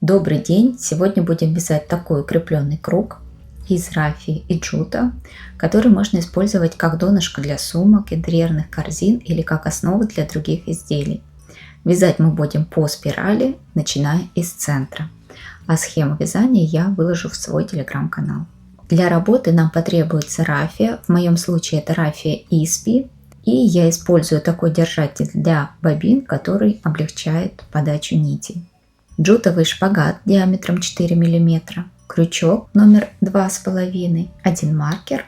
Добрый день! Сегодня будем вязать такой укрепленный круг из рафии и джута, который можно использовать как донышко для сумок, интерьерных корзин или как основу для других изделий. Вязать мы будем по спирали, начиная из центра. А схему вязания я выложу в свой телеграм-канал. Для работы нам потребуется рафия, в моем случае это рафия ISPI, и я использую такой держатель для бобин, который облегчает подачу нитей. Джутовый шпагат диаметром 4 мм, крючок номер 2,5, один маркер,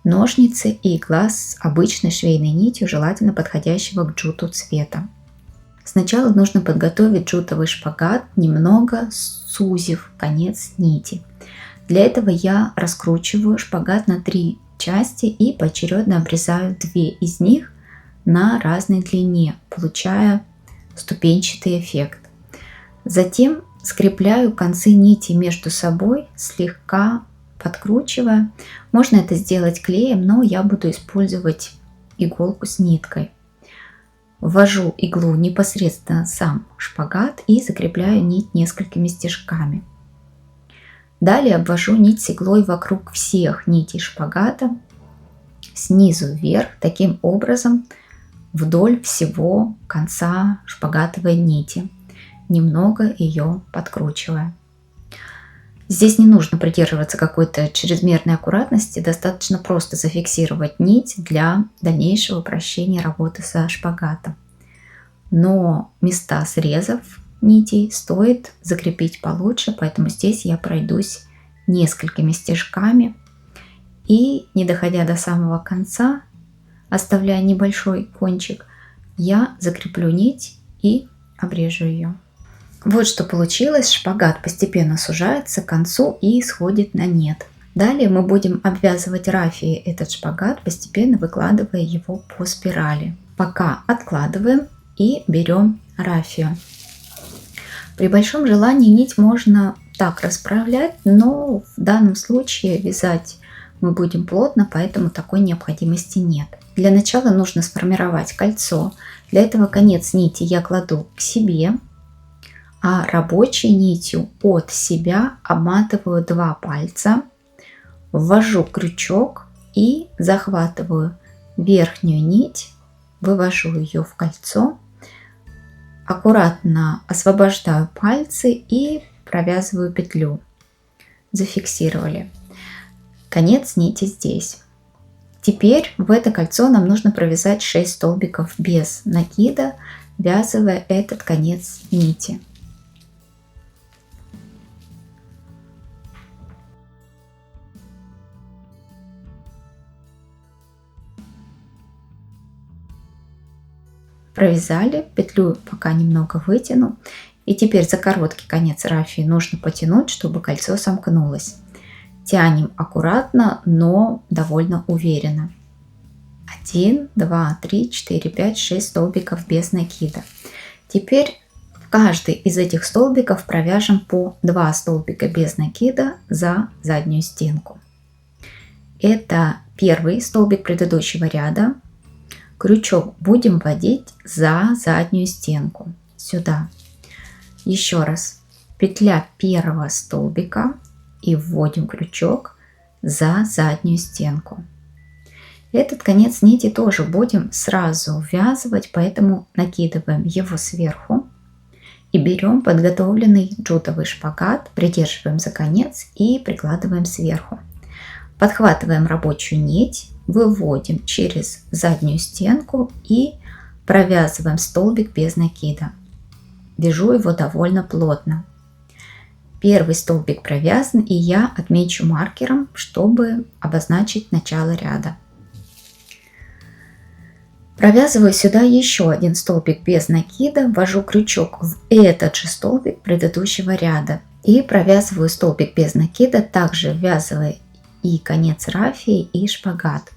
ножницы и игла с обычной швейной нитью, желательно подходящего к джуту цвета. Сначала нужно подготовить джутовый шпагат, немного сузив конец нити. Для этого я раскручиваю шпагат на 3 части и поочередно обрезаю 2 из них на разной длине, получая ступенчатый эффект. Затем скрепляю концы нити между собой, слегка подкручивая. Можно это сделать клеем, но я буду использовать иголку с ниткой. Ввожу иглу непосредственно в сам шпагат и закрепляю нить несколькими стежками. Далее обвожу нить с иглой вокруг всех нитей шпагата, снизу вверх, таким образом вдоль всего конца шпагатовой нити, немного ее подкручивая. Здесь не нужно придерживаться какой-то чрезмерной аккуратности, достаточно просто зафиксировать нить для дальнейшего упрощения работы со шпагатом. Но места срезов нитей стоит закрепить получше, поэтому здесь я пройдусь несколькими стежками и, не доходя до самого конца, оставляя небольшой кончик, я закреплю нить и обрежу ее. Вот что получилось, шпагат постепенно сужается к концу и сходит на нет. Далее мы будем обвязывать рафией этот шпагат, постепенно выкладывая его по спирали. Пока откладываем и берем рафию. При большом желании нить можно так расправлять, но в данном случае вязать мы будем плотно, поэтому такой необходимости нет. Для начала нужно сформировать кольцо. Для этого конец нити я кладу к себе, а рабочей нитью от себя обматываю 2 пальца, ввожу крючок и захватываю верхнюю нить, вывожу ее в кольцо, аккуратно освобождаю пальцы и провязываю петлю. Зафиксировали. Конец нити здесь. Теперь в это кольцо нам нужно провязать 6 столбиков без накида, ввязывая этот конец нити. Провязали, петлю пока немного вытяну. И теперь за короткий конец рафии нужно потянуть, чтобы кольцо сомкнулось. Тянем аккуратно, но довольно уверенно. 1, 2, 3, 4, 5, 6 столбиков без накида. Теперь в каждый из этих столбиков провяжем по 2 столбика без накида за заднюю стенку. Это первый столбик предыдущего ряда. Крючок будем вводить за заднюю стенку, сюда. Еще раз, петля первого столбика и вводим крючок за заднюю стенку. Этот конец нити тоже будем сразу ввязывать, поэтому накидываем его сверху и берем подготовленный джутовый шпагат, придерживаем за конец и прикладываем сверху. Подхватываем рабочую нить, выводим через заднюю стенку и провязываем столбик без накида. Вяжу его довольно плотно. Первый столбик провязан, и я отмечу маркером, чтобы обозначить начало ряда. Провязываю сюда еще один столбик без накида, ввожу крючок в этот же столбик предыдущего ряда и провязываю столбик без накида, также ввязывая и конец рафии, и шпагат.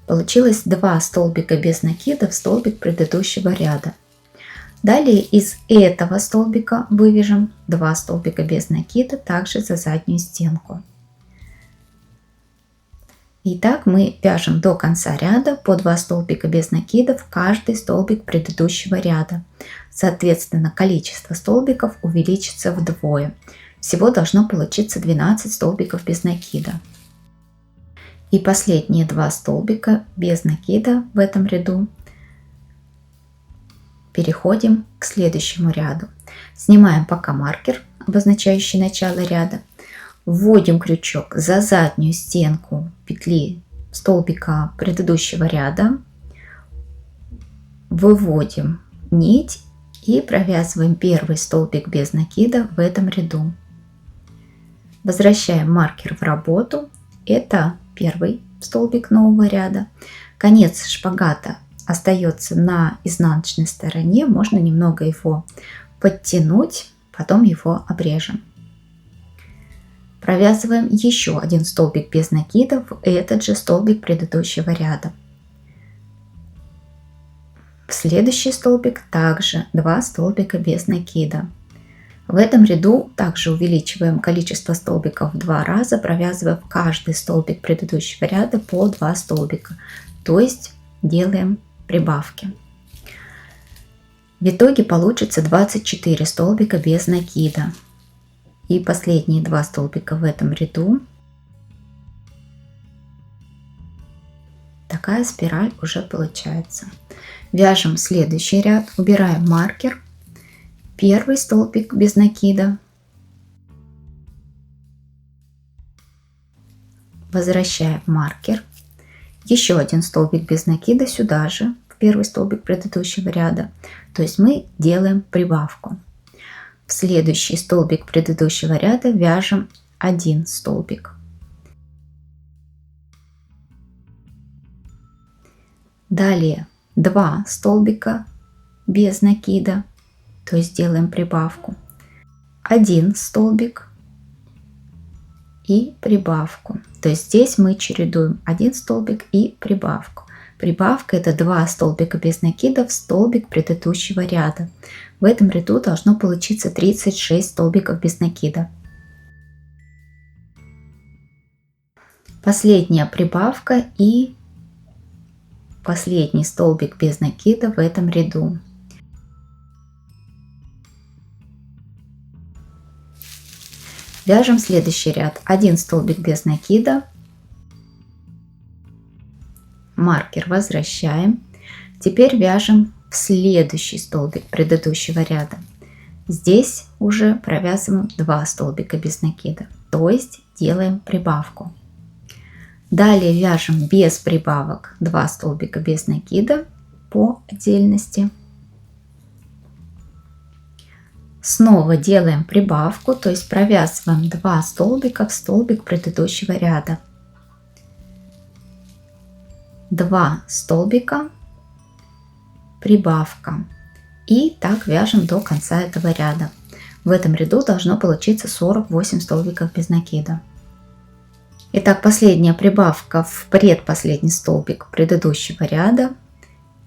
Получилось 2 столбика без накида в столбик предыдущего ряда. Далее из этого столбика вывяжем 2 столбика без накида, также за заднюю стенку. Итак, мы вяжем до конца ряда по 2 столбика без накидов в каждый столбик предыдущего ряда. Соответственно, количество столбиков увеличится вдвое. Всего должно получиться 12 столбиков без накида. И последние 2 столбика без накида в этом ряду переходим к следующему ряду. Снимаем пока маркер, обозначающий начало ряда. Вводим крючок за заднюю стенку петли столбика предыдущего ряда. Выводим нить и провязываем первый столбик без накида в этом ряду. Возвращаем маркер в работу. Это первый столбик нового ряда. Конец шпагата остается на изнаночной стороне. Можно немного его подтянуть, потом его обрежем. Провязываем еще один столбик без накида в этот же столбик предыдущего ряда. В следующий столбик также 2 столбика без накида. В этом ряду также увеличиваем количество столбиков в 2 раза, провязывая в каждый столбик предыдущего ряда по 2 столбика, то есть делаем прибавки. В итоге получится 24 столбика без накида. И последние 2 столбика в этом ряду. Такая спираль уже получается. Вяжем следующий ряд, убираем маркер. Первый столбик без накида. Возвращаем маркер. Еще один столбик без накида сюда же, в первый столбик предыдущего ряда. То есть мы делаем прибавку. В следующий столбик предыдущего ряда вяжем 1 столбик. Далее 2 столбика без накида, то есть делаем прибавку. 1 столбик и прибавку. То есть здесь мы чередуем 1 столбик и прибавку. Прибавка — это 2 столбика без накида в столбик предыдущего ряда. В этом ряду должно получиться 36 столбиков без накида. Последняя прибавка и последний столбик без накида в этом ряду. Вяжем следующий ряд. 1 столбик без накида. Маркер возвращаем. Теперь вяжем в следующий столбик предыдущего ряда. Здесь уже провязываем 2 столбика без накида, то есть делаем прибавку. Далее вяжем без прибавок 2 столбика без накида по отдельности. Снова делаем прибавку, то есть провязываем 2 столбика в столбик предыдущего ряда. 2 столбика, прибавка. И так вяжем до конца этого ряда. В этом ряду должно получиться 48 столбиков без накида. Итак, последняя прибавка в предпоследний столбик предыдущего ряда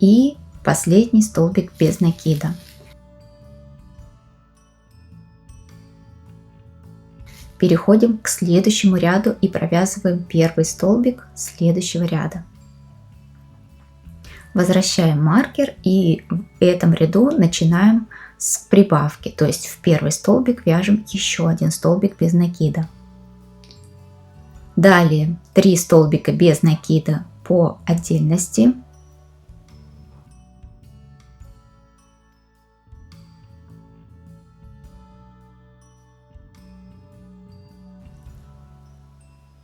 и последний столбик без накида. Переходим к следующему ряду и провязываем первый столбик следующего ряда. Возвращаем маркер и в этом ряду начинаем с прибавки, то есть в первый столбик вяжем еще 1 столбик без накида. Далее 3 столбика без накида по отдельности.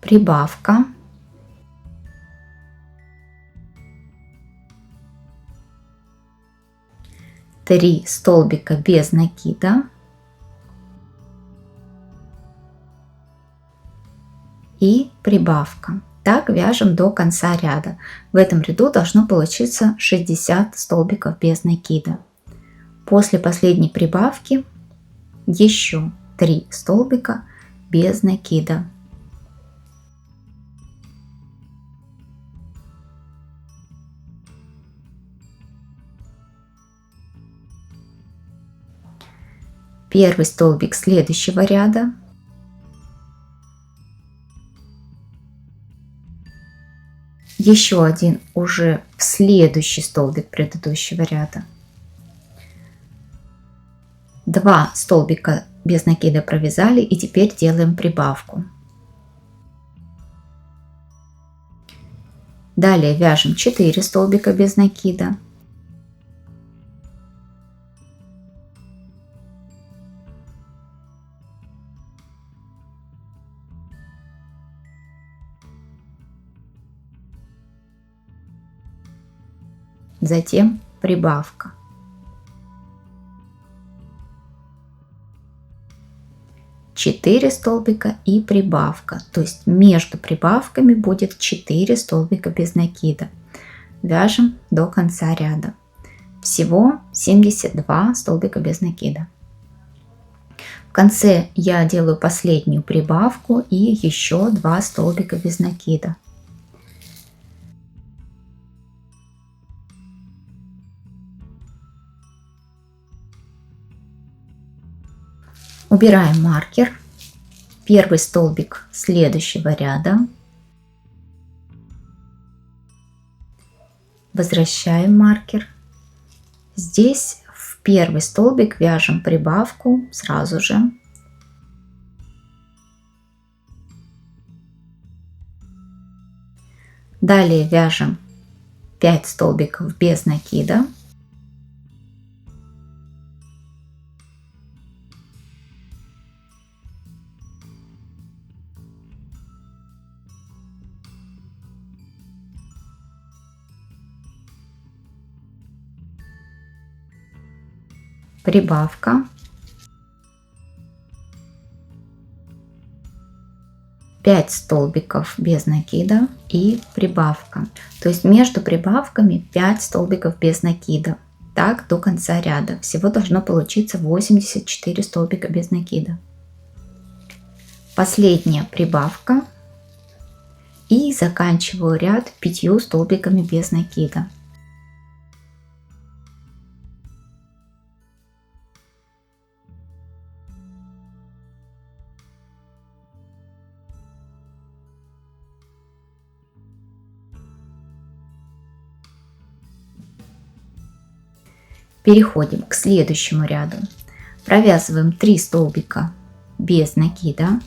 Прибавка. Три столбика без накида. И прибавка. Так вяжем до конца ряда. В этом ряду должно получиться 60 столбиков без накида. После последней прибавки еще 3 столбика без накида. Первый столбик следующего ряда. Еще один уже в следующий столбик предыдущего ряда. 2 столбика без накида провязали, и теперь делаем прибавку. Далее вяжем 4 столбика без накида. Затем прибавка. Четыре столбика и прибавка, то есть между прибавками будет 4 столбика без накида. Вяжем до конца ряда. Всего 72 столбика без накида. В конце я делаю последнюю прибавку и еще 2 столбика без накида. Убираем маркер. Первый столбик следующего ряда. Возвращаем маркер. Здесь в первый столбик вяжем прибавку сразу же. Далее вяжем 5 столбиков без накида. Прибавка, 5 столбиков без накида и прибавка. То есть между прибавками 5 столбиков без накида. Так до конца ряда. Всего должно получиться 84 столбика без накида. Последняя прибавка. И заканчиваю ряд 5 столбиками без накида. Переходим к следующему ряду. Провязываем 3 столбика без накида.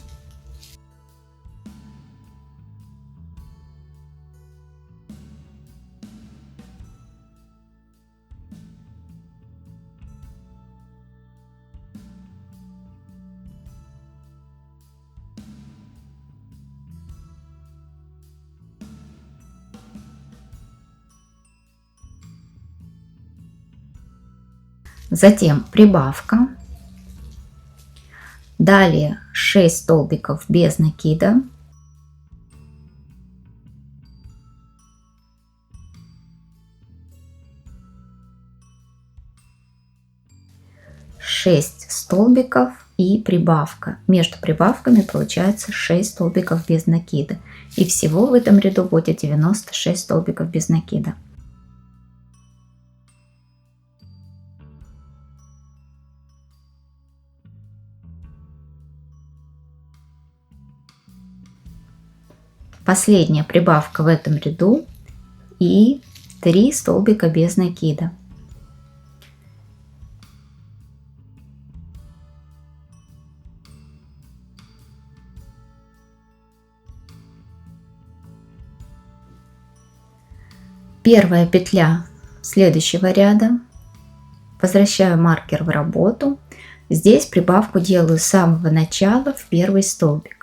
Затем прибавка. Далее 6 столбиков без накида. Шесть столбиков и прибавка. Между прибавками получается 6 столбиков без накида. И всего в этом ряду будет 96 столбиков без накида. Последняя прибавка в этом ряду и 3 столбика без накида. Первая петля следующего ряда. Возвращаю маркер в работу. Здесь прибавку делаю с самого начала в первый столбик.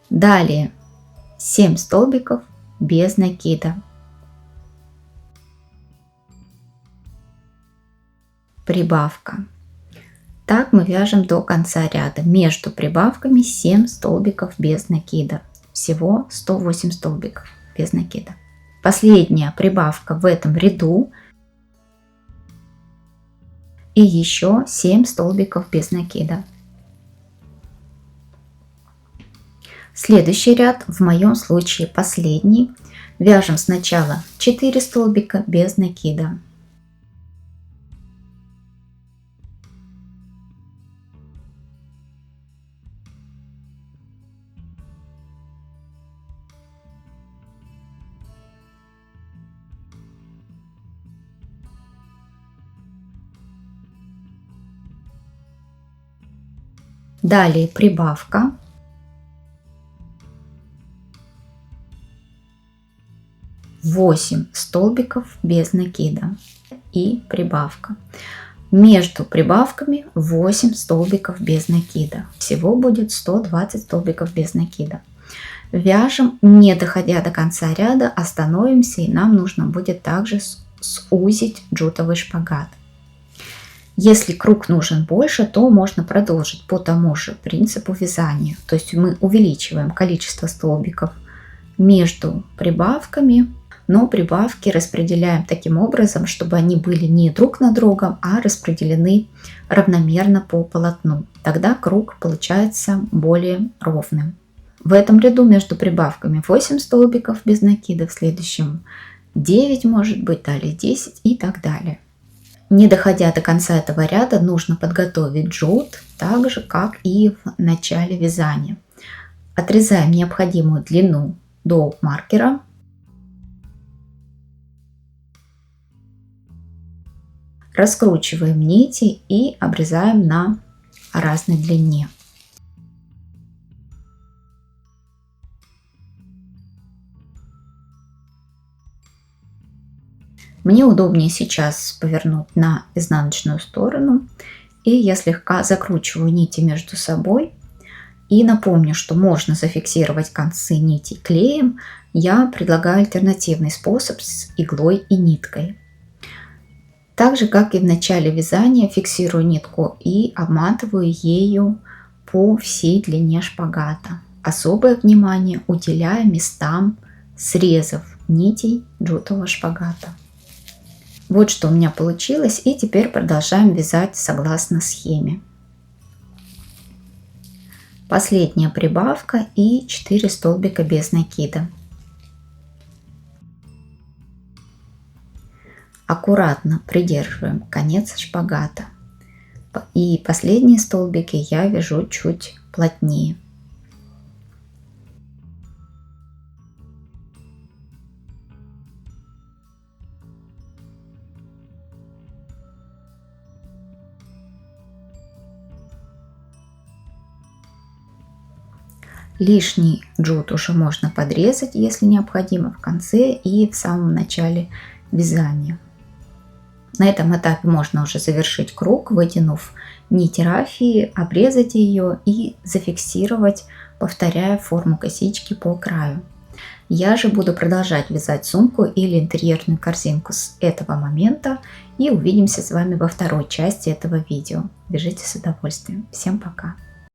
Далее 7 столбиков без накида. Прибавка. Так мы вяжем до конца ряда. Между прибавками 7 столбиков без накида. Всего 108 столбиков без накида. Последняя прибавка в этом ряду. И еще 7 столбиков без накида. Следующий ряд, в моем случае последний, вяжем сначала 4 столбика без накида. Далее прибавка. Восемь столбиков без накида и прибавка. Между прибавками 8 столбиков без накида. Всего будет 120 столбиков без накида. Вяжем, не доходя до конца ряда, остановимся, и нам нужно будет также сузить джутовый шпагат. Если круг нужен больше, то можно продолжить по тому же принципу вязания. То есть мы увеличиваем количество столбиков между прибавками, но прибавки распределяем таким образом, чтобы они были не друг над другом, а распределены равномерно по полотну. Тогда круг получается более ровным. В этом ряду между прибавками 8 столбиков без накида, в следующем 9 может быть, далее 10 и так далее. Не доходя до конца этого ряда, нужно подготовить джут так же, как и в начале вязания. Отрезаем необходимую длину до маркера. Раскручиваем нити и обрезаем на разной длине. Мне удобнее сейчас повернуть на изнаночную сторону, и я слегка закручиваю нити между собой. И напомню, что можно зафиксировать концы нитей клеем. Я предлагаю альтернативный способ с иглой и ниткой. Так же, как и в начале вязания, фиксирую нитку и обматываю ею по всей длине шпагата. Особое внимание уделяя местам срезов нитей джутового шпагата. Вот что у меня получилось, и теперь продолжаем вязать согласно схеме. Последняя прибавка и 4 столбика без накида. Аккуратно придерживаем конец шпагата. И последние столбики я вяжу чуть плотнее. Лишний джут уже можно подрезать, если необходимо, в конце и в самом начале вязания. На этом этапе можно уже завершить круг, вытянув нить рафии, обрезать ее и зафиксировать, повторяя форму косички по краю. Я же буду продолжать вязать сумку или интерьерную корзинку с этого момента, и увидимся с вами во второй части этого видео. Вяжите с удовольствием. Всем пока!